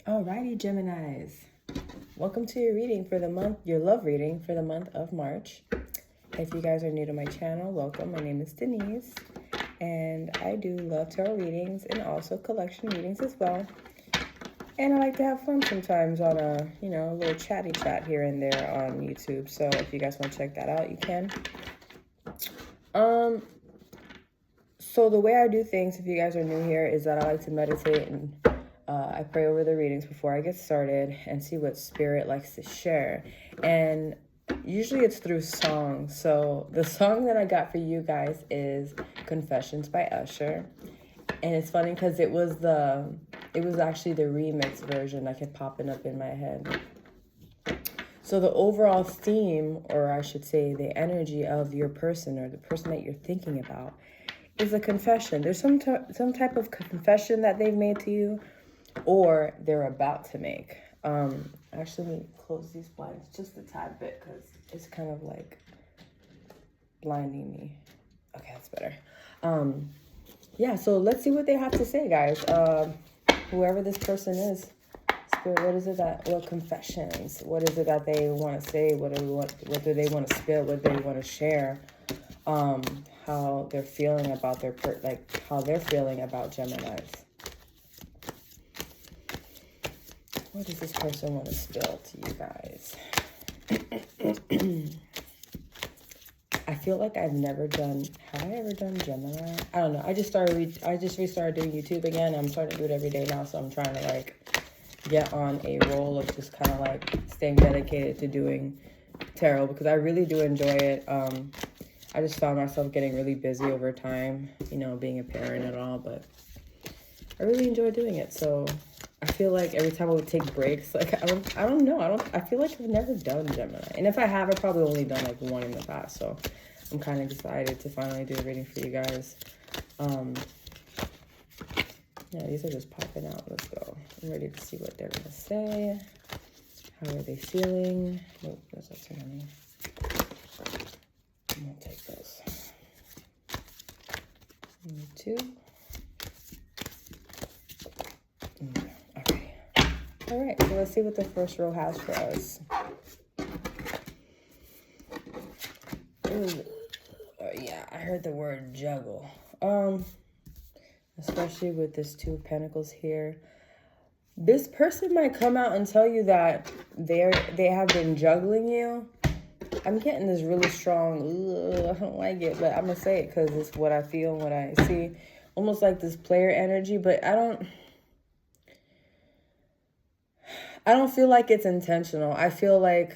Alrighty, Geminis. Welcome to your reading for the month, your love reading for the month of March. If you guys are new to my channel, welcome. My name is Denise, and I do love tarot readings and also collection readings as well. And I like to have fun sometimes on a little chatty chat here and there on YouTube. So if you guys want to check that out, you can. So the way I do things, if you guys are new here, is that I like to meditate and I pray over the readings before I get started and see what spirit likes to share. And usually it's through songs. So the song that I got for you guys is Confessions by Usher. And it's funny because it was actually the remix version that kept popping up in my head. So the overall theme, or I should say the energy of your person or the person that you're thinking about, is a confession. There's some type of confession that they've made to you, or they're about to make. Actually, let me close these blinds just a tad bit because it's kind of like blinding me. Okay, that's better. Yeah, so let's see what they have to say, guys. Whoever this person is, Spirit, what confessions? What is it that they want to say? What do they want to spill? What do they want to share? How they're feeling about how they're feeling about Geminis. What does this person want to spill to you guys? I feel like have I ever done Gemini? I don't know. I just restarted doing YouTube again. I'm starting to do it every day now, so I'm trying to get on a roll of just kind of staying dedicated to doing tarot because I really do enjoy it. I just found myself getting really busy over time, being a parent and all, but I really enjoy doing it. So I feel like every time I would take breaks, I don't know. I feel like I've never done Gemini. And if I have, I've probably only done one in the past. So I'm kind of excited to finally do a reading for you guys. Yeah, these are just popping out. Let's go. I'm ready to see what they're going to say. How are they feeling? Nope, that's not turning. I'm going to take this. Number 2. Okay. All right, so let's see what the first row has for us. Ooh. Yeah, I heard the word juggle. Especially with this 2 of Pentacles here. This person might come out and tell you that they have been juggling you. I'm getting this really strong, I don't like it, but I'm going to say it because it's what I feel and what I see. Almost like this player energy, but I don't feel like it's intentional. I feel like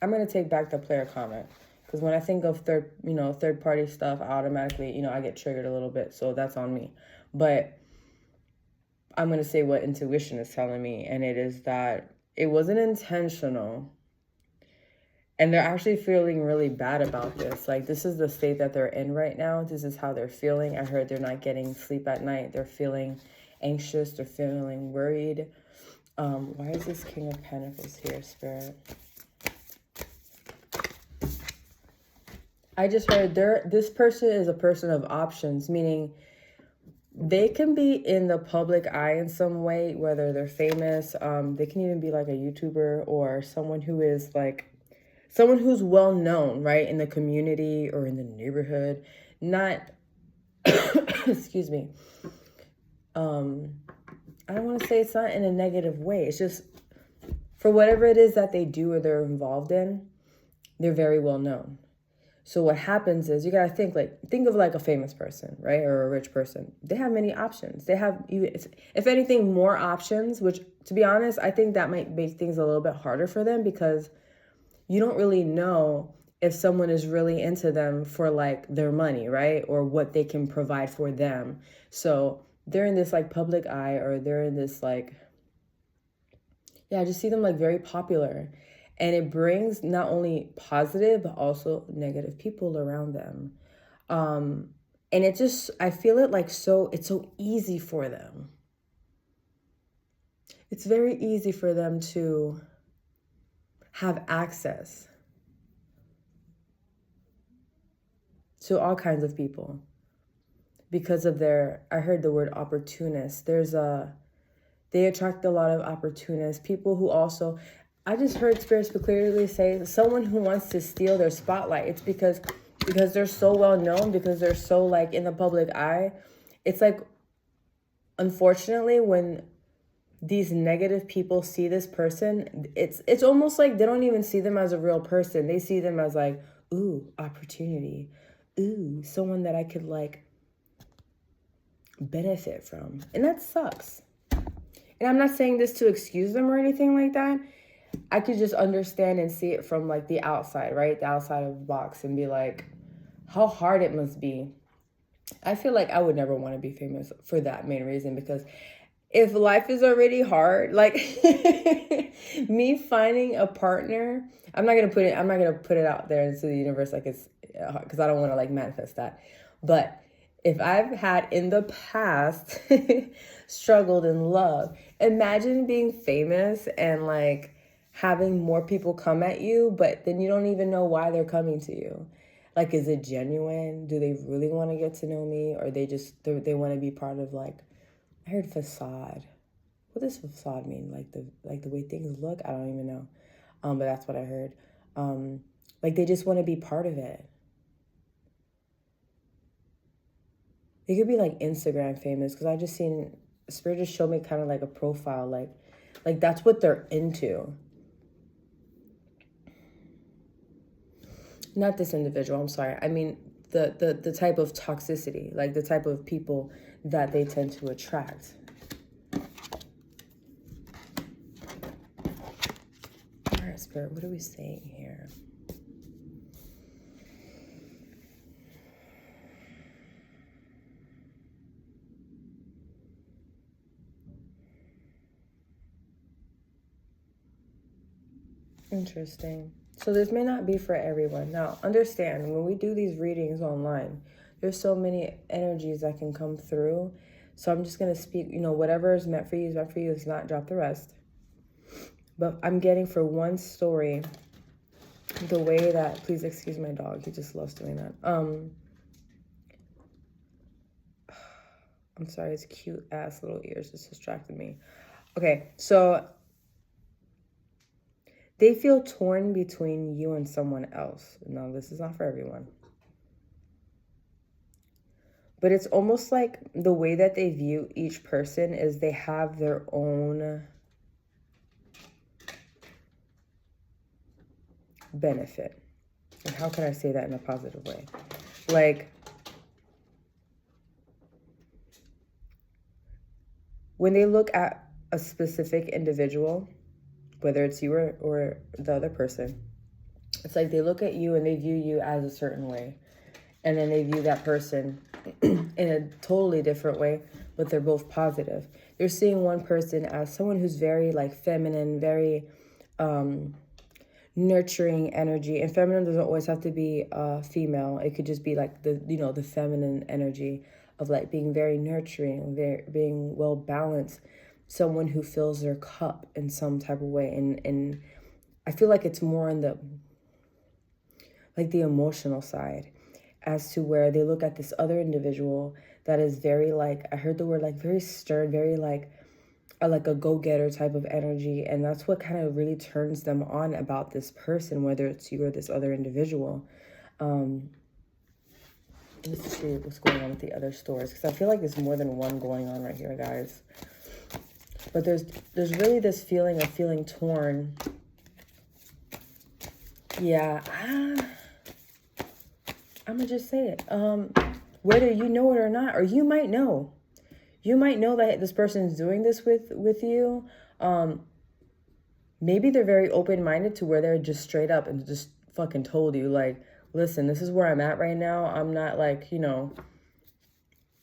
I'm going to take back the player comment. Because when I think of third party stuff, automatically, I get triggered a little bit. So that's on me. But I'm going to say what intuition is telling me. And it is that it wasn't intentional. And they're actually feeling really bad about this. This is the state that they're in right now. This is how they're feeling. I heard they're not getting sleep at night. They're feeling anxious. They're feeling worried. Why is this King of Pentacles here, Spirit? I just heard this person is a person of options, meaning they can be in the public eye in some way, whether they're famous. They can even be like a YouTuber or someone who is someone who's well known, right, in the community or in the neighborhood. Not, excuse me. I don't want to say it's not in a negative way. It's just for whatever it is that they do or they're involved in, they're very well known. So what happens is you got to think of a famous person, right? Or a rich person. They have many options. They have, if anything, more options, which to be honest, I think that might make things a little bit harder for them because you don't really know if someone is really into them for their money, right? Or what they can provide for them. So they're in this public eye, or they're in this I just see them very popular. And it brings not only positive, but also negative people around them. And I feel it it's so easy for them. It's very easy for them to have access to all kinds of people because of I heard the word opportunist. They attract a lot of opportunists, people who also, I just heard spirits clearly say someone who wants to steal their spotlight. It's because they're so well known, because they're so like in the public eye. It's like, unfortunately, when these negative people see this person, it's almost like they don't even see them as a real person. They see them as like, ooh, opportunity. Ooh, someone that I could like benefit from. And that sucks. And I'm not saying this to excuse them or anything like that. I could just understand and see it from like the outside, right? The outside of the box, and be like, how hard it must be. I feel like I would never want to be famous for that main reason, because if life is already hard, like me finding a partner, I'm not gonna put it out there into the universe like it's, because I don't want to like manifest that. But if I've had in the past struggled in love, imagine being famous and like having more people come at you, but then you don't even know why they're coming to you. Like, is it genuine? Do they really want to get to know me? Or they want to be part of like, I heard facade. What does facade mean? Like the way things look? I don't even know. But that's what I heard. Like they just want to be part of it. It could be like Instagram famous, because I just seen Spirit just showed me kind of like a profile, like that's what they're into. Not this individual, I'm sorry. I mean the type of toxicity, like the type of people that they tend to attract. All right, Spirit, what are we saying here? Interesting. So this may not be for everyone. Now, understand, when we do these readings online, there's so many energies that can come through. So I'm just going to speak, whatever is meant for you is meant for you. It's not, drop the rest. But I'm getting for one story, the way that, please excuse my dog. He just loves doing that. I'm sorry, his cute ass little ears just distracted me. Okay, so they feel torn between you and someone else. No, this is not for everyone. But it's almost like the way that they view each person is they have their own benefit. And how can I say that in a positive way? Like, when they look at a specific individual, whether it's you or the other person, it's like they look at you and they view you as a certain way. And then they view that person in a totally different way, but they're both positive. They're seeing one person as someone who's very like feminine, very nurturing energy. And feminine doesn't always have to be female. It could just be like the feminine energy of like being very nurturing, being well balanced. Someone who fills their cup in some type of way. And I feel like it's more in the emotional side, as to where they look at this other individual that is very like, I heard the word like very stern, very like a go-getter type of energy. And that's what kind of really turns them on about this person, whether it's you or this other individual. Let's see what's going on with the other stores, because I feel like there's more than one going on right here, guys. But there's really this feeling of feeling torn. Yeah, I'm gonna just say it. Whether you know it or not, or you might know. You might know that this person's doing this with you. Maybe they're very open-minded to where they're just straight up and just fucking told you, like, listen, this is where I'm at right now. I'm not like,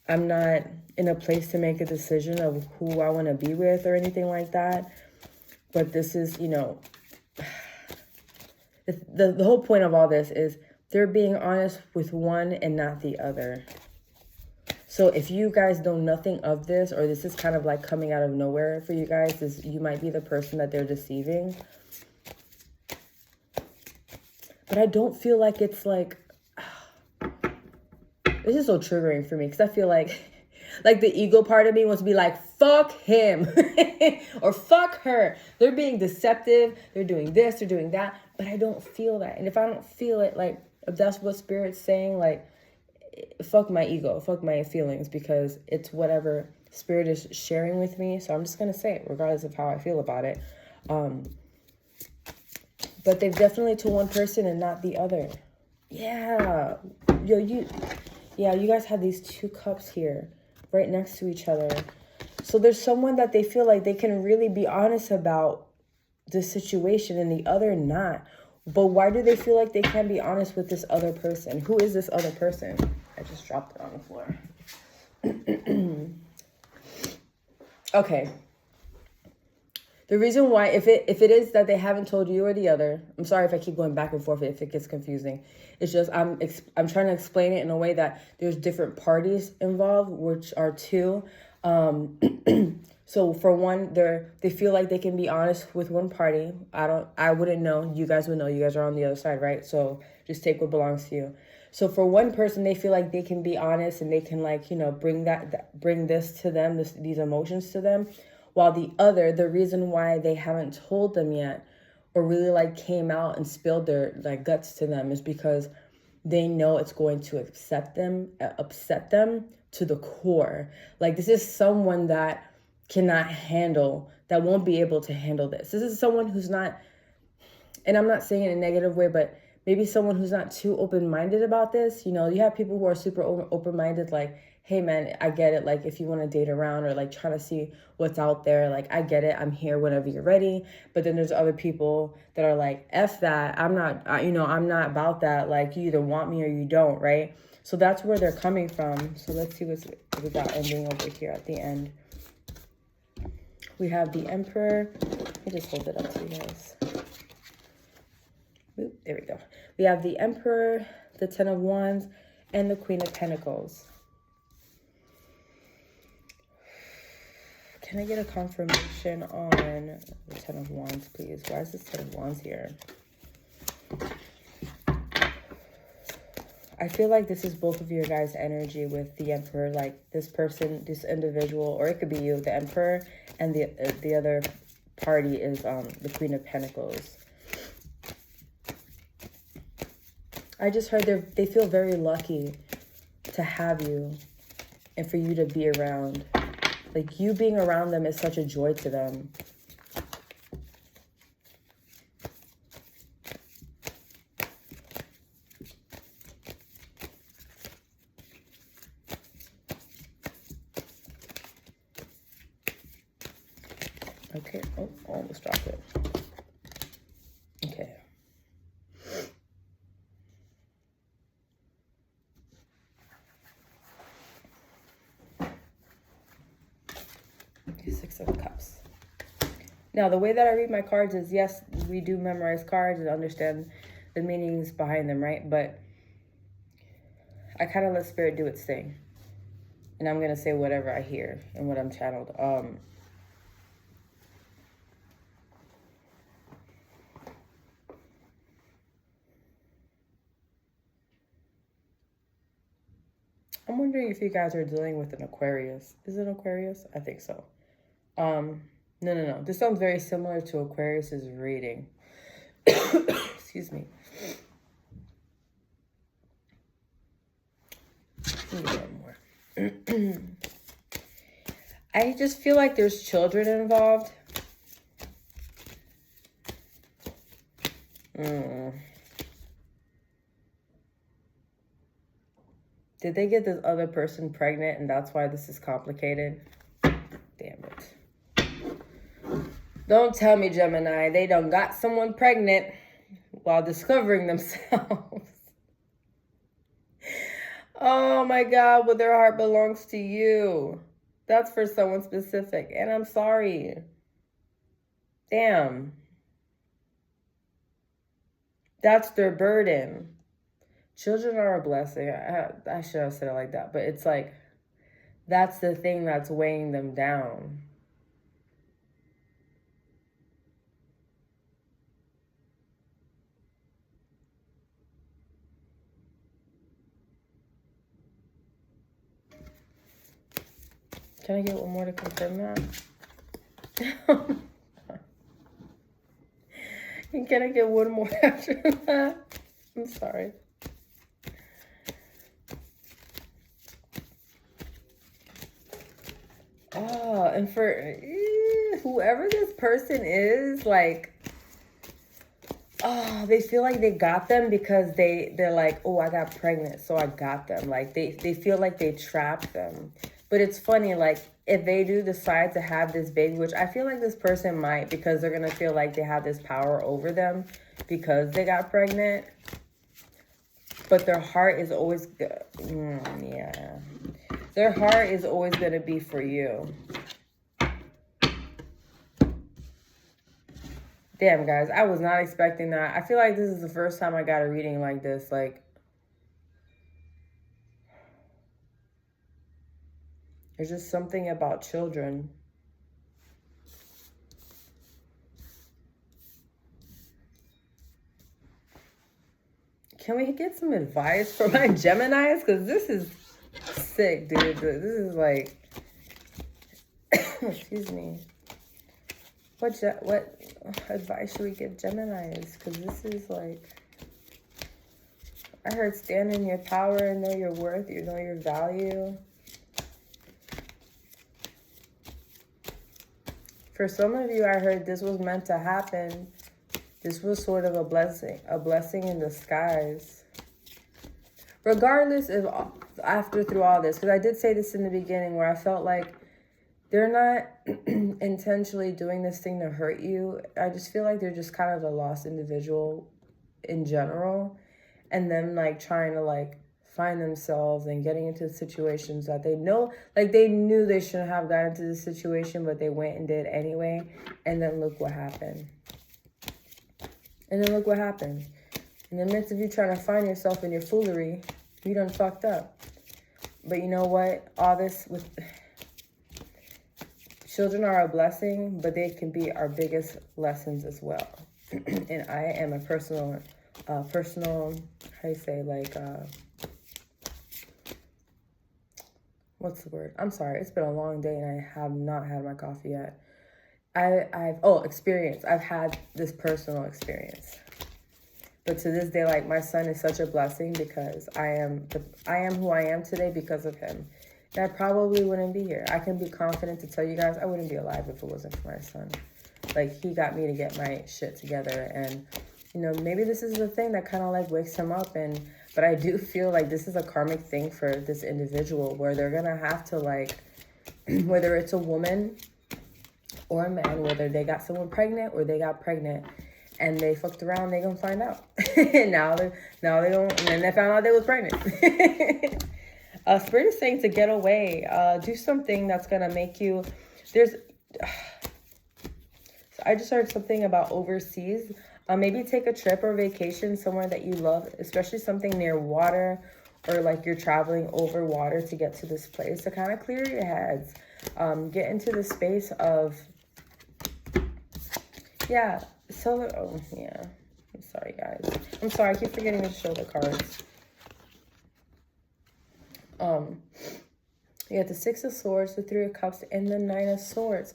I'm not in a place to make a decision of who I want to be with or anything like that. But this is, the whole point of all this is they're being honest with one and not the other. So if you guys know nothing of this, or this is kind of like coming out of nowhere for you guys, you might be the person that they're deceiving. But I don't feel like it's like, this is so triggering for me, because I feel like Like the ego part of me wants to be like, fuck him or fuck her. They're being deceptive. They're doing this, they're doing that. But I don't feel that. And if I don't feel it, like, if that's what Spirit's saying, like, fuck my ego, fuck my feelings, because it's whatever Spirit is sharing with me. So I'm just going to say it regardless of how I feel about it. But they've definitely to one person and not the other. Yeah. You guys have these 2 cups here right next to each other. So there's someone that they feel like they can really be honest about the situation and the other not. But why do they feel like they can't be honest with this other person? Who is this other person? I just dropped it on the floor. Okay. The reason why, if it is that they haven't told you or the other, I'm sorry if I keep going back and forth if it gets confusing. It's just I'm trying to explain it in a way that there's different parties involved, which are 2. So for one, they feel like they can be honest with one party. I wouldn't know. You guys would know. You guys are on the other side, right? So just take what belongs to you. So for one person, they feel like they can be honest and they can, like, bring this to them, these emotions to them. While the other, the reason why they haven't told them yet or really like came out and spilled their like guts to them is because they know it's going to upset them to the core. Like, this is someone that cannot handle, that won't be able to handle this. This is someone who's not, and I'm not saying it in a negative way, but maybe someone who's not too open-minded about this. You have people who are super open-minded, like, hey man, I get it. Like, if you want to date around or like trying to see what's out there, like, I get it. I'm here whenever you're ready. But then there's other people that are like, F that. I'm not, I'm not about that. Like, you either want me or you don't, right? So that's where they're coming from. So let's see what we got ending over here at the end. We have the Emperor. Let me just hold it up to you guys. Oop, there we go. We have the Emperor, the 10 of Wands, and the Queen of Pentacles. Can I get a confirmation on the 10 of Wands, please? Why is this 10 of Wands here? I feel like this is both of your guys' energy with the Emperor. Like, this person, this individual, or it could be you, the Emperor, and the other party is the Queen of Pentacles. I just heard they feel very lucky to have you and for you to be around. Like, you being around them is such a joy to them. Okay. Oh, almost dropped it. Okay. Six of Cups. Now, the way that I read my cards is, yes, we do memorize cards and understand the meanings behind them, right? But I kind of let Spirit do its thing. And I'm going to say whatever I hear and what I'm channeled. I'm wondering if you guys are dealing with an Aquarius. Is it Aquarius? I think so. No. This sounds very similar to Aquarius's reading. Excuse me. One more. I just feel like there's children involved. Did they get this other person pregnant and that's why this is complicated? Damn it. Don't tell me, Gemini, they done got someone pregnant while discovering themselves. Oh my God, well, their heart belongs to you. That's for someone specific, and I'm sorry. Damn. That's their burden. Children are a blessing. I should have said it like that, but it's like, that's the thing that's weighing them down. Can I get one more to confirm that? Can I get one more after that? I'm sorry. Oh, and for whoever this person is, like, oh, they feel like they got them because they're like, oh, I got pregnant, so I got them. Like, they feel like they trapped them. But it's funny, like, if they do decide to have this baby, which I feel like this person might, because they're going to feel like they have this power over them because they got pregnant. But their heart is always, yeah. Their heart is always going to be for you. Damn, guys, I was not expecting that. I feel like this is the first time I got a reading like this. Like, there's just something about children. Can we get some advice for my Geminis? Because this is sick, dude. This is like, excuse me. What advice should we give Geminis? Because this is like, I heard stand in your power and know your worth, you know your value. For some of you, I heard this was meant to happen. This was sort of a blessing in disguise. Regardless of through all this, because I did say this in the beginning where I felt like they're not intentionally doing this thing to hurt you. I just feel like they're just kind of a lost individual in general. And them like trying to like find themselves and getting into situations that they know, like they knew they shouldn't have gotten into this situation, but they went and did anyway. And then look what happened. And then look what happened. In the midst of you trying to find yourself in your foolery, you done fucked up. But you know what? All this with children are a blessing, but they can be our biggest lessons as well. And I am a personal, how you say, like, what's the word? I'm sorry. It's been a long day and I have not had my coffee yet. Experience. I've had this personal experience. But to this day, like, my son is such a blessing because I am who I am today because of him. And I probably wouldn't be here. I can be confident to tell you guys I wouldn't be alive if it wasn't for my son. Like, he got me to get my shit together. And, you know, maybe this is the thing that kind of, like, wakes him up. But I do feel like this is a karmic thing for this individual where they're going to have to, like, whether it's a woman or a man, whether they got someone pregnant or they got pregnant and they fucked around, they gonna find out. now they don't, and then they found out they was pregnant. Spirit is saying to get away, do something that's gonna make you, so I just heard something about overseas. Maybe take a trip or vacation somewhere that you love, especially something near water, or like you're traveling over water to get to this place to kind of clear your heads. Get into the space of, yeah, I'm sorry, guys. I'm sorry, I keep forgetting to show the cards. You have the Six of Swords, the Three of Cups, and the Nine of Swords.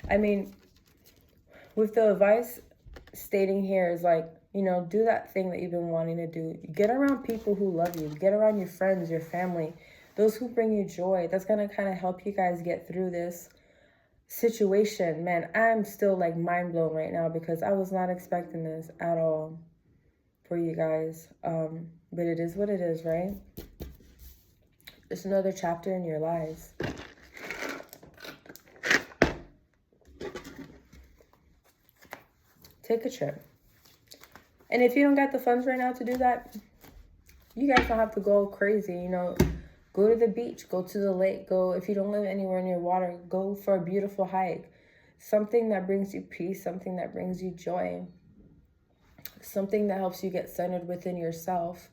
I mean, with the advice stating here is like, you know, do that thing that you've been wanting to do. Get around people who love you. Get around your friends, your family, those who bring you joy. That's going to kind of help you guys get through this situation. Man, I'm still like mind blown right now because I was not expecting this at all for you guys. But it is what it is, right? It's another chapter in your lives. Take a trip. And if you don't got the funds right now to do that, you guys don't have to go crazy, you know. Go to the beach, go to the lake, go, if you don't live anywhere near water, go for a beautiful hike. Something that brings you peace, something that brings you joy. Something that helps you get centered within yourself.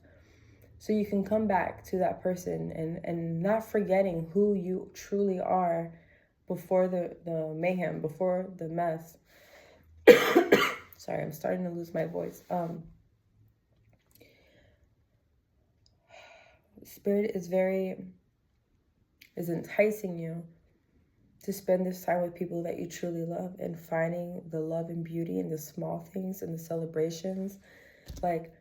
So you can come back to that person and not forgetting who you truly are before the mayhem, before the mess. Sorry, I'm starting to lose my voice. Spirit is enticing you to spend this time with people that you truly love and finding the love and beauty in the small things and the celebrations. Like,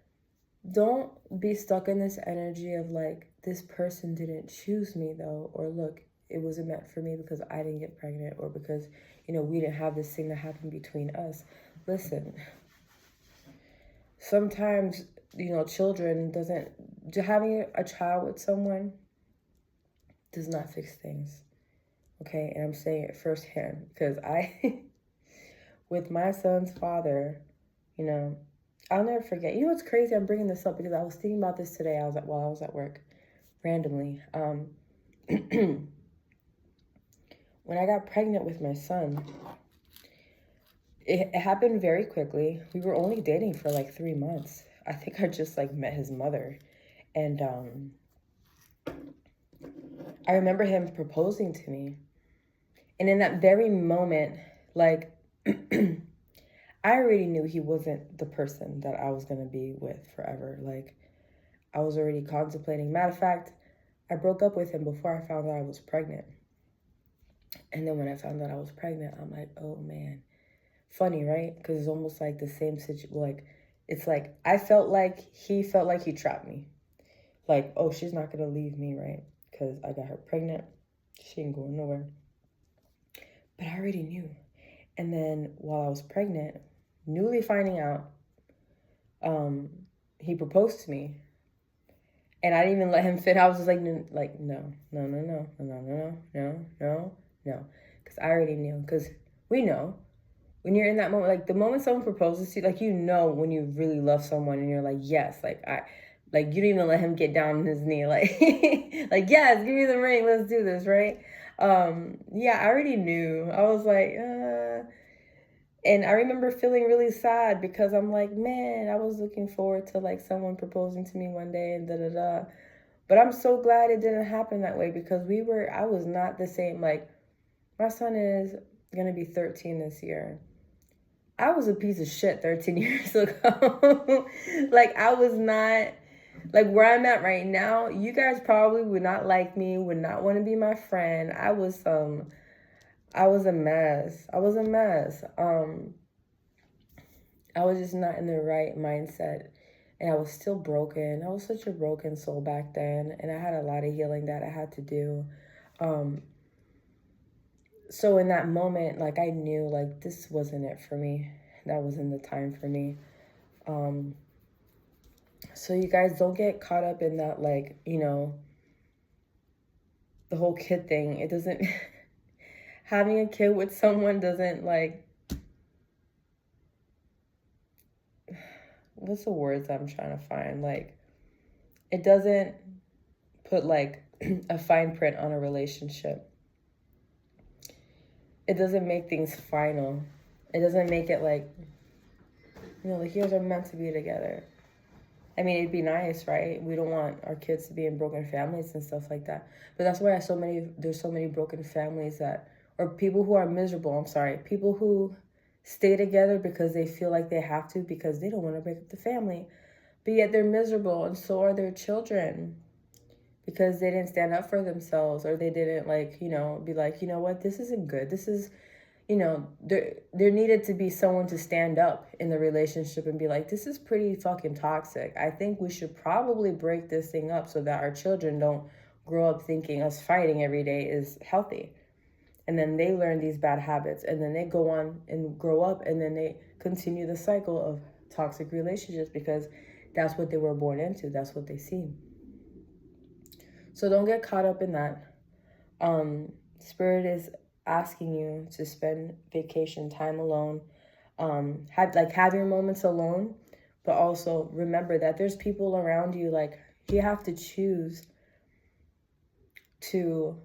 don't be stuck in this energy of like, this person didn't choose me though, or look, it wasn't meant for me because I didn't get pregnant, or because, you know, we didn't have this thing that happened between us. Listen, sometimes, you know, having a child with someone does not fix things. Okay, and I'm saying it firsthand because with my son's father, you know, I'll never forget. You know what's crazy? I'm bringing this up because I was thinking about this today. While I was at work, randomly. When I got pregnant with my son, it happened very quickly. We were only dating for like 3 months. I think I just like met his mother, and I remember him proposing to me. And in that very moment, like, I already knew he wasn't the person that I was going to be with forever. Like, I was already contemplating. Matter of fact, I broke up with him before I found out I was pregnant. And then when I found out I was pregnant, I'm like, oh, man. Funny, right? Because it's almost like the same situation. Like, it's like, I felt like he trapped me. Like, oh, she's not going to leave me, right? Because I got her pregnant. She ain't going nowhere. But I already knew. And then while I was pregnant, newly finding out, he proposed to me. And I didn't even let him fit. I was just like, no. Because I already knew. Because we know. When you're in that moment, like the moment someone proposes to you, like, you know when you really love someone and you're like, yes, like you don't even let him get down on his knee. Like, like, yes, give me the ring. Let's do this, right? Yeah, I already knew. I was like, and I remember feeling really sad because I'm like, man, I was looking forward to like someone proposing to me one day and da-da-da. But I'm so glad it didn't happen that way because I was not the same. Like, my son is going to be 13 this year. I was a piece of shit 13 years ago. Like, I was not... Like, where I'm at right now, you guys probably would not like me, would not want to be my friend. I was a mess. I was just not in the right mindset. And I was still broken. I was such a broken soul back then. And I had a lot of healing that I had to do. So in that moment, like, I knew, like, this wasn't it for me. That wasn't the time for me. So you guys don't get caught up in that, like, you know, the whole kid thing. It doesn't, having a kid with someone doesn't, like, what's the words I'm trying to find? Like, it doesn't put, like, a fine print on a relationship. It doesn't make things final. It doesn't make it, like, you know, like, here's are meant to be together. I mean, it'd be nice, right? We don't want our kids to be in broken families and stuff like that. But that's why there's so many broken families or people who are miserable, people who stay together because they feel like they have to because they don't want to break up the family. But yet they're miserable, and so are their children because they didn't stand up for themselves, or they didn't, like, you know, be like, you know what, this isn't good. This is... You know, there needed to be someone to stand up in the relationship and be like, this is pretty fucking toxic. I think we should probably break this thing up so that our children don't grow up thinking us fighting every day is healthy. And then they learn these bad habits, and then they go on and grow up, and then they continue the cycle of toxic relationships because that's what they were born into. That's what they see. So don't get caught up in that. Spirit is asking you to spend vacation time alone, have your moments alone, but also remember that there's people around you. Like, you have to choose to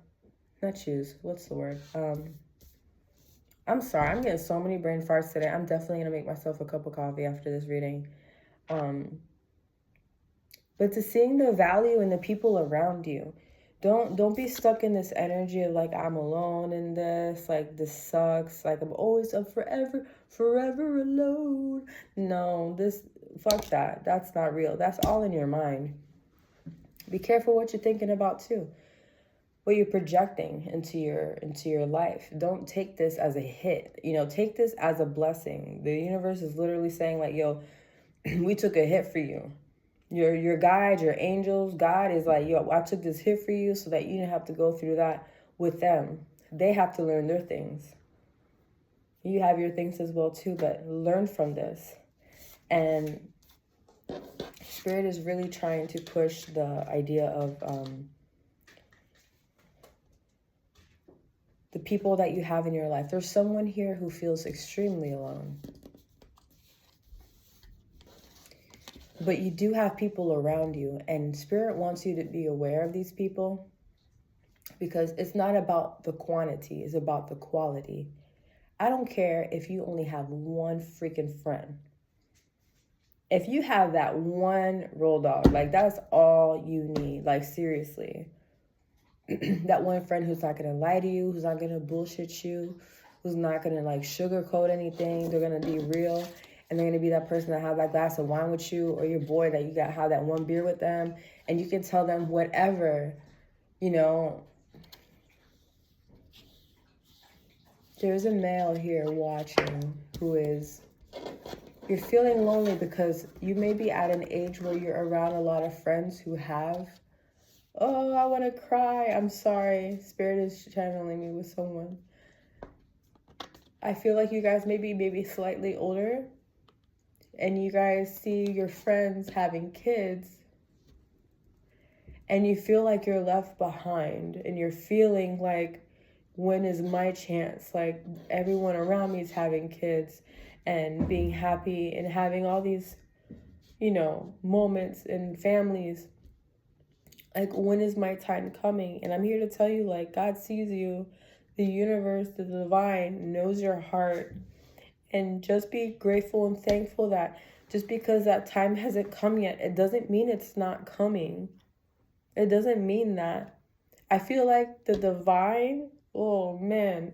not choose, what's the word? I'm sorry, I'm getting so many brain farts today. I'm definitely gonna make myself a cup of coffee after this reading. But to seeing the value in the people around you. Don't be stuck in this energy of like, I'm alone in this, like, this sucks, like, I'm always up forever alone. No, fuck that. That's not real. That's all in your mind. Be careful what you're thinking about too. what you're projecting into your life. Don't take this as a hit. Take this as a blessing. The universe is literally saying like, yo, we took a hit for you. Your guides, your angels, God is like, yo, I took this hit for you so that you didn't have to go through that with them. They have to learn their things. You have your things as well too, but learn from this. And Spirit is really trying to push the idea of the people that you have in your life. There's someone here who feels extremely alone. But you do have people around you, and Spirit wants you to be aware of these people, because it's not about the quantity, it's about the quality. I don't care if you only have one freaking friend. If you have that one road dog, like that's all you need, like seriously. That one friend who's not gonna lie to you, who's not gonna bullshit you, who's not gonna like sugarcoat anything. They're gonna be real, and they're gonna be that person that has that glass of wine with you, or your boy that you got have that one beer with them, and you can tell them whatever, There's a male here watching who is, you're feeling lonely because you may be at an age where you're around a lot of friends who have, oh, I want to cry. I'm sorry. Spirit is channeling me with someone. I feel like you guys may be maybe slightly older, and you guys see your friends having kids, and you feel like you're left behind, and you're feeling like, when is my chance? Like, everyone around me is having kids and being happy and having all these, moments and families. Like, when is my time coming? And I'm here to tell you, like, God sees you. The universe, the divine knows your heart. And just be grateful and thankful that just because that time hasn't come yet, it doesn't mean it's not coming. It doesn't mean that. I feel like the divine, oh man,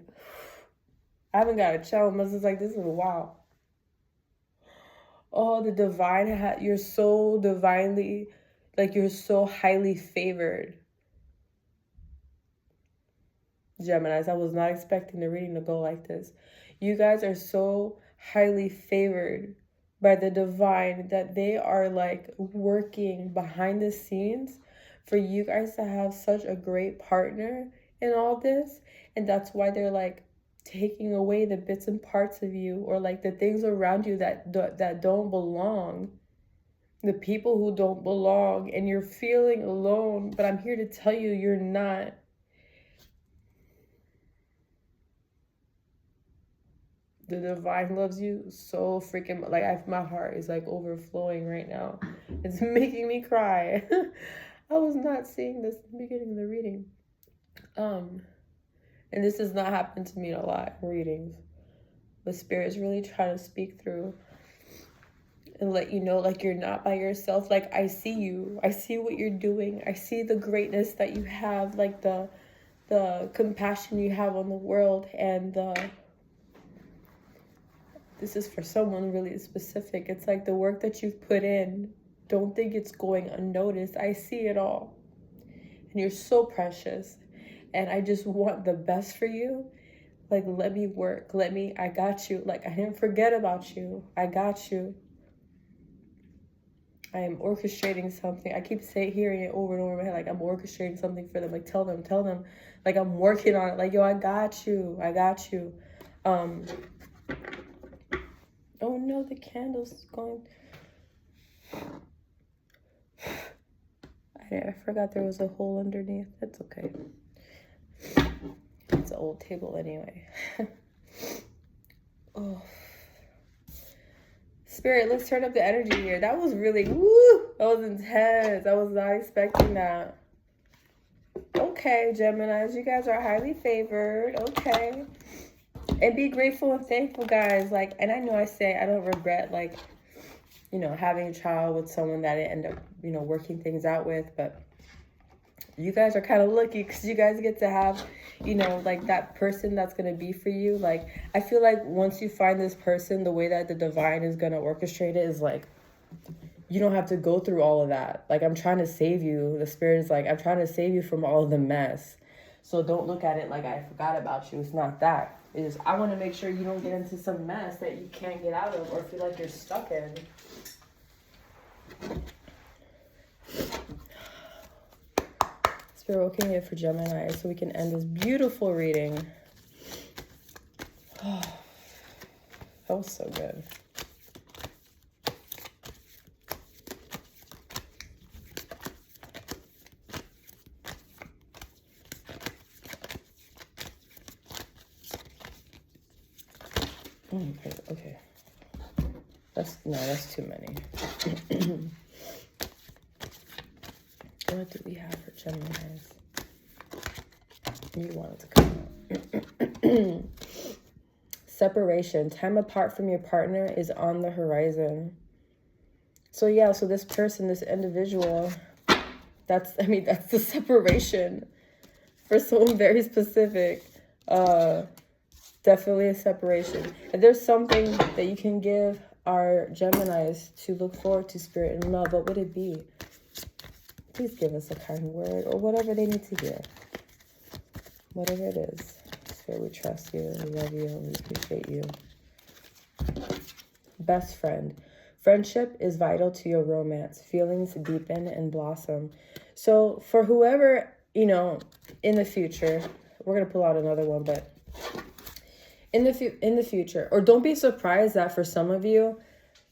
I haven't got a challenge. It's like, this is wow. Oh, the divine, you're so divinely, like you're so highly favored. Geminis, I was not expecting the reading to go like this. You guys are so highly favored by the divine that they are like working behind the scenes for you guys to have such a great partner in all this. And that's why they're like taking away the bits and parts of you, or like the things around you that don't belong, the people who don't belong, and you're feeling alone. But I'm here to tell you, you're not. The divine loves you so freaking, like, my heart is like overflowing right now. It's making me cry. I was not seeing this in the beginning of the reading. And this does not happen to me a lot in readings. But Spirit is really trying to speak through and let you know, like, you're not by yourself. Like, I see you. I see what you're doing. I see the greatness that you have, like the compassion you have on the world, and this is for someone really specific. It's like the work that you've put in. Don't think it's going unnoticed. I see it all. And you're so precious. And I just want the best for you. Like, let me work. I got you. Like, I didn't forget about you. I got you. I am orchestrating something. I keep hearing it over and over in my head. Like, I'm orchestrating something for them. Like, tell them. Like, I'm working on it. Like, yo, I got you. Oh no, the candle's going. I forgot there was a hole underneath. That's okay. It's an old table anyway. Oh. Spirit, let's turn up the energy here. That was really, woo! That was intense. I was not expecting that. Okay, Geminis, you guys are highly favored. Okay. And be grateful and thankful, guys. Like, and I know I say I don't regret, like, having a child with someone that I end up, working things out with. But you guys are kind of lucky because you guys get to have, like, that person that's going to be for you. Like, I feel like once you find this person, the way that the divine is going to orchestrate it is like, you don't have to go through all of that. Like, I'm trying to save you. The Spirit is like, I'm trying to save you from all of the mess. So don't look at it like I forgot about you. It's not that. It is, I want to make sure you don't get into some mess that you can't get out of or feel like you're stuck in. Spirit, what can we get for Gemini so we can end this beautiful reading? Oh, that was so good. Okay. That's too many. What do we have for Geminis? You wanted to come out. Separation. Time apart from your partner is on the horizon. So yeah, so this person, this individual, that's the separation. For someone very specific. Definitely a separation. If there's something that you can give our Geminis to look forward to, Spirit and Love, what would it be? Please give us a kind word or whatever they need to hear. Whatever it is. Spirit, we trust you, we love you, we appreciate you. Best friend. Friendship is vital to your romance. Feelings deepen and blossom. So for whoever, in the future, we're going to pull out another one, but in the future, or don't be surprised that for some of you,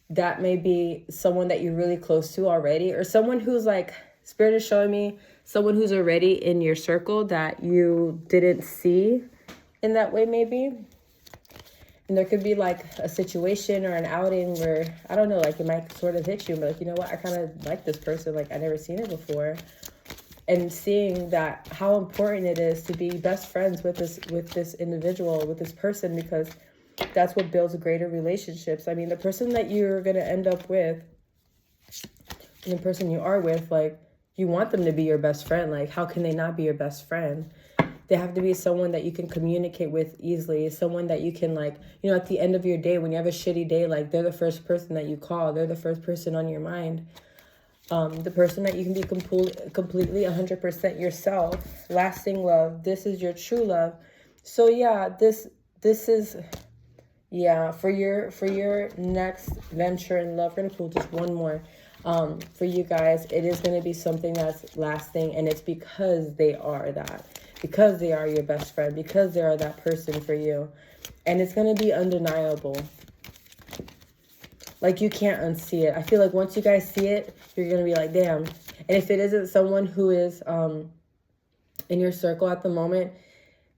that may be someone that you're really close to already, or someone who's like, Spirit is showing me someone who's already in your circle that you didn't see in that way maybe. And there could be like a situation or an outing where, I don't know, like it might sort of hit you, but like, you know what, I kind of like this person, like I never seen it before. And seeing that how important it is to be best friends with this individual, with this person, because that's what builds greater relationships. I mean, the person that you're going to end up with, and the person you are with, like, you want them to be your best friend. Like, how can they not be your best friend? They have to be someone that you can communicate with easily, someone that you can, like, at the end of your day, when you have a shitty day, like, they're the first person that you call. They're the first person on your mind. The person that you can be completely 100% yourself. Lasting love. This is your true love. So yeah, this is, yeah, for your next venture in love. We're gonna pull just one more. For you guys, it is gonna be something that's lasting, and it's because they are that. Because they are your best friend. Because they are that person for you. And it's gonna be undeniable. Like, you can't unsee it. I feel like once you guys see it, you're going to be like, damn. And if it isn't someone who is in your circle at the moment,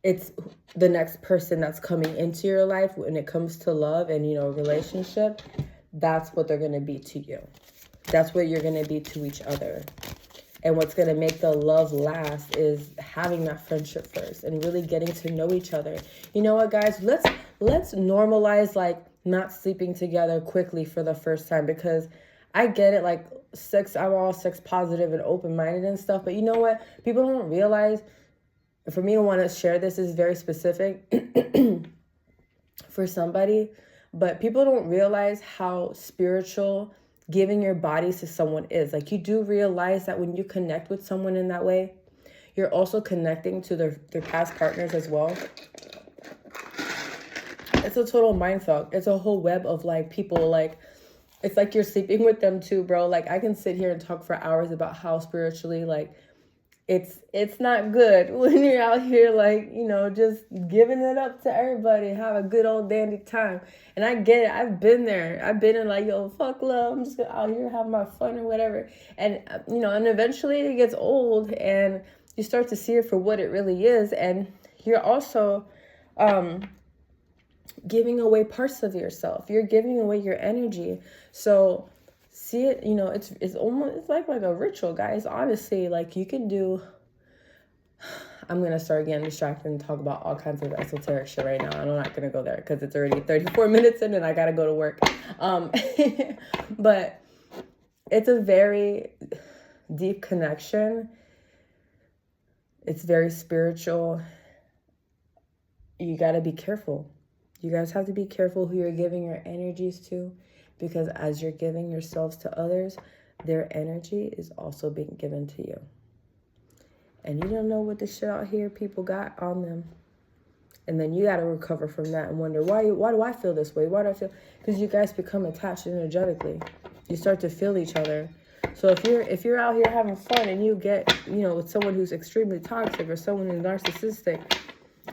it's the next person that's coming into your life when it comes to love and, relationship. That's what they're going to be to you. That's what you're going to be to each other. And what's going to make the love last is having that friendship first and really getting to know each other. You know what, guys? Let's normalize, like, not sleeping together quickly for the first time, because I get it, like, I'm all sex positive and open-minded and stuff, but you know what? People don't realize, for me to want to share this is very specific for somebody, but people don't realize how spiritual giving your body to someone is. Like, you do realize that when you connect with someone in that way, you're also connecting to their past partners as well. It's a total mindfuck. It's a whole web of, like, people, like, it's like you're sleeping with them too, bro. Like, I can sit here and talk for hours about how spiritually, like, it's not good when you're out here, like, just giving it up to everybody, have a good old dandy time. And I get it. I've been there. I've been in, like, yo, fuck love. I'm just out here having my fun or whatever. And, and eventually it gets old and you start to see it for what it really is. And you're also, giving away parts of yourself. You're giving away your energy. So see it, it's almost, it's like a ritual, guys. Honestly, like, you can do, I'm going to start getting distracted and talk about all kinds of esoteric shit right now. I'm not going to go there because it's already 34 minutes in and I got to go to work. But it's a very deep connection. It's very spiritual. You got to be careful. You guys have to be careful who you're giving your energies to, because as you're giving yourselves to others, their energy is also being given to you. and you don't know what the shit out here people got on them. And then you got to recover from that and wonder, why do I feel this way? Why do I feel? Because you guys become attached energetically. You start to feel each other. So if you're out here having fun and you get, with someone who's extremely toxic or someone who's narcissistic,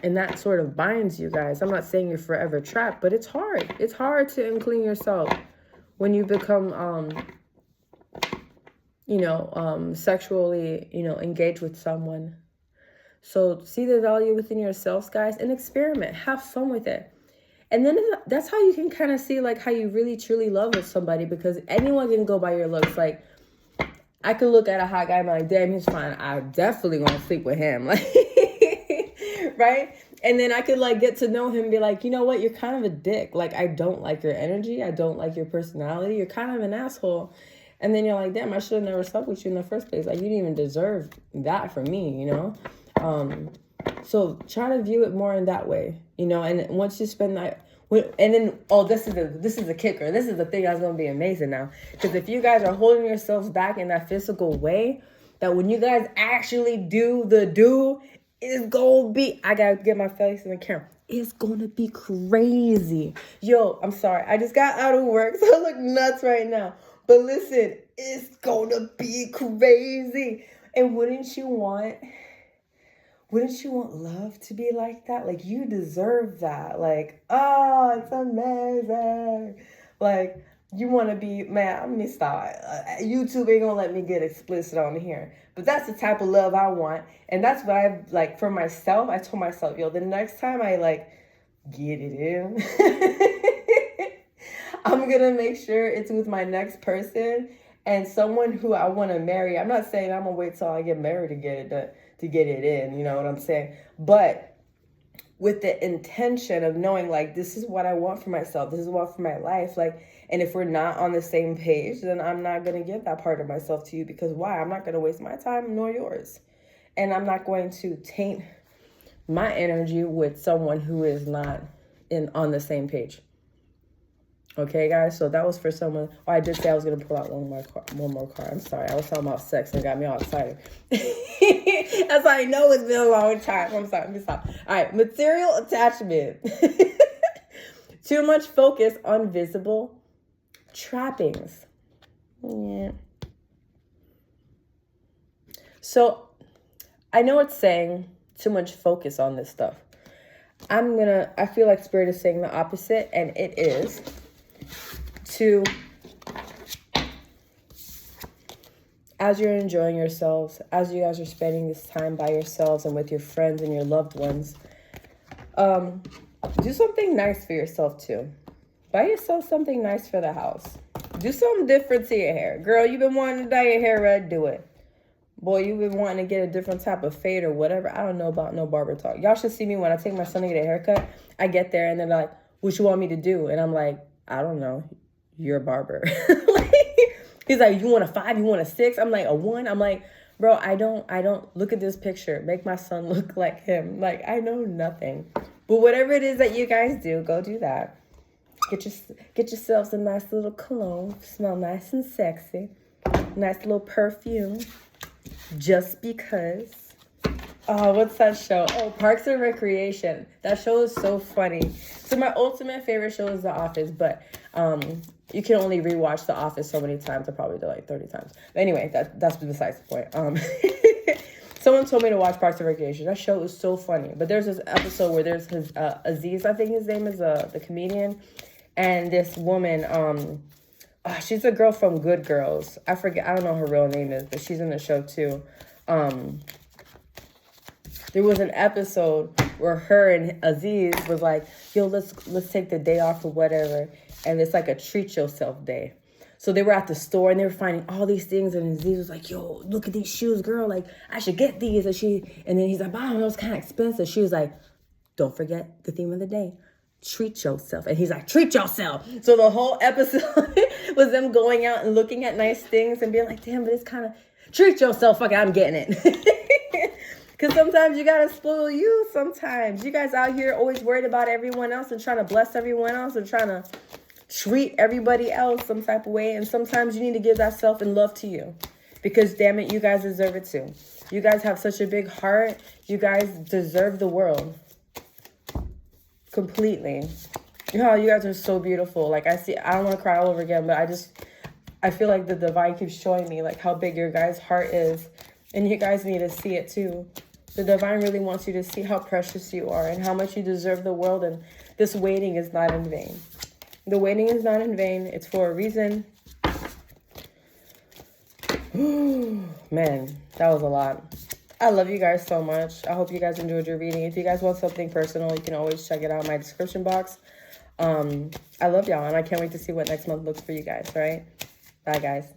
and that sort of binds you guys, I'm not saying you're forever trapped, but it's hard. It's hard to unclean yourself when you become, sexually, engaged with someone. So see the value within yourselves, guys, and experiment. Have fun with it. And then that's how you can kind of see, like, how you really, truly love with somebody, because anyone can go by your looks. Like, I could look at a hot guy and be like, damn, he's fine. I definitely want to sleep with him. Like, right? And then I could, like, get to know him and be like, you know what? You're kind of a dick. Like, I don't like your energy. I don't like your personality. You're kind of an asshole. And then you're like, damn, I should have never slept with you in the first place. Like, you didn't even deserve that from me, So try to view it more in that way, and once you spend that, and then, this is the kicker. This is the thing that's going to be amazing now. Because if you guys are holding yourselves back in that physical way, that when you guys actually do, it's going to be, I got to get my face in the camera. It's going to be crazy. Yo, I'm sorry. I just got out of work, so I look nuts right now. But listen, it's going to be crazy. And wouldn't you want love to be like that? Like, you deserve that. Like, oh, it's amazing. Like, you want to be, man, let me stop. YouTube ain't gonna let me get explicit on here. But that's the type of love I want. And that's what I, like, for myself, I told myself, yo, the next time I, like, get it in, I'm going to make sure it's with my next person and someone who I want to marry. I'm not saying I'm going to wait till I get married to get it done, to get it in, you know what I'm saying? But with the intention of knowing, like, this is what I want for myself. This is what I want for my life. Like, and if we're not on the same page, then I'm not going to give that part of myself to you, because why? I'm not going to waste my time nor yours. And I'm not going to taint my energy with someone who is not on the same page. Okay, guys, so that was for someone. Oh, I did say I was going to pull out one more card. I'm sorry. I was talking about sex and it got me all excited. That's how I know it's been a long time. I'm sorry. Let me stop. All right, material attachment. Too much focus on visible trappings. Yeah. So I know it's saying too much focus on this stuff. I feel like Spirit is saying the opposite, and it is to, as you're enjoying yourselves, as you guys are spending this time by yourselves and with your friends and your loved ones, do something nice for yourself too. Buy yourself something nice for the house. Do something different to your hair. Girl, you've been wanting to dye your hair red, do it. Boy, you've been wanting to get a different type of fade or whatever. I don't know about no barber talk. Y'all should see me when I take my son to get a haircut. I get there and they're like, what you want me to do? And I'm like, I don't know. You're a barber. He's like, you want a 5? You want a 6? I'm like, a 1? I'm like, bro, I don't look at this picture. Make my son look like him. Like, I know nothing. But whatever it is that you guys do, go do that. Get yourselves a nice little cologne. Smell nice and sexy. Nice little perfume. Just because. Oh, what's that show? Oh, Parks and Recreation. That show is so funny. So my ultimate favorite show is The Office, but you can only rewatch The Office so many times. I probably did like 30 times. But anyway, that's besides the point. Someone told me to watch Parks and Recreation. That show is so funny. But there's this episode where there's his Aziz, I think his name is, the comedian, and this woman. She's a girl from Good Girls. I forget. I don't know her real name is, but she's in the show too. There was an episode where her and Aziz was like, yo, let's take the day off or whatever. And it's like a treat yourself day. So they were at the store and they were finding all these things. And Aziz was like, yo, look at these shoes, girl. Like, I should get these. And then he's like, wow, those kind of expensive. She was like, don't forget the theme of the day. Treat yourself. And he's like, treat yourself. So the whole episode was them going out and looking at nice things and being like, damn, but it's kind of, treat yourself. Fuck it, I'm getting it. Because sometimes you got to spoil you sometimes. You guys out here always worried about everyone else and trying to bless everyone else and trying to treat everybody else some type of way. And sometimes you need to give that self and love to you. Because damn it, you guys deserve it too. You guys have such a big heart. You guys deserve the world. Completely. You know, you guys are so beautiful. Like, I don't want to cry all over again, but I feel like the divine keeps showing me, like, how big your guys' heart is. And you guys need to see it, too. The divine really wants you to see how precious you are and how much you deserve the world. And this waiting is not in vain. The waiting is not in vain. It's for a reason. Man, that was a lot. I love you guys so much. I hope you guys enjoyed your reading. If you guys want something personal, you can always check it out in my description box. I love y'all, and I can't wait to see what next month looks for you guys, right? Bye, guys.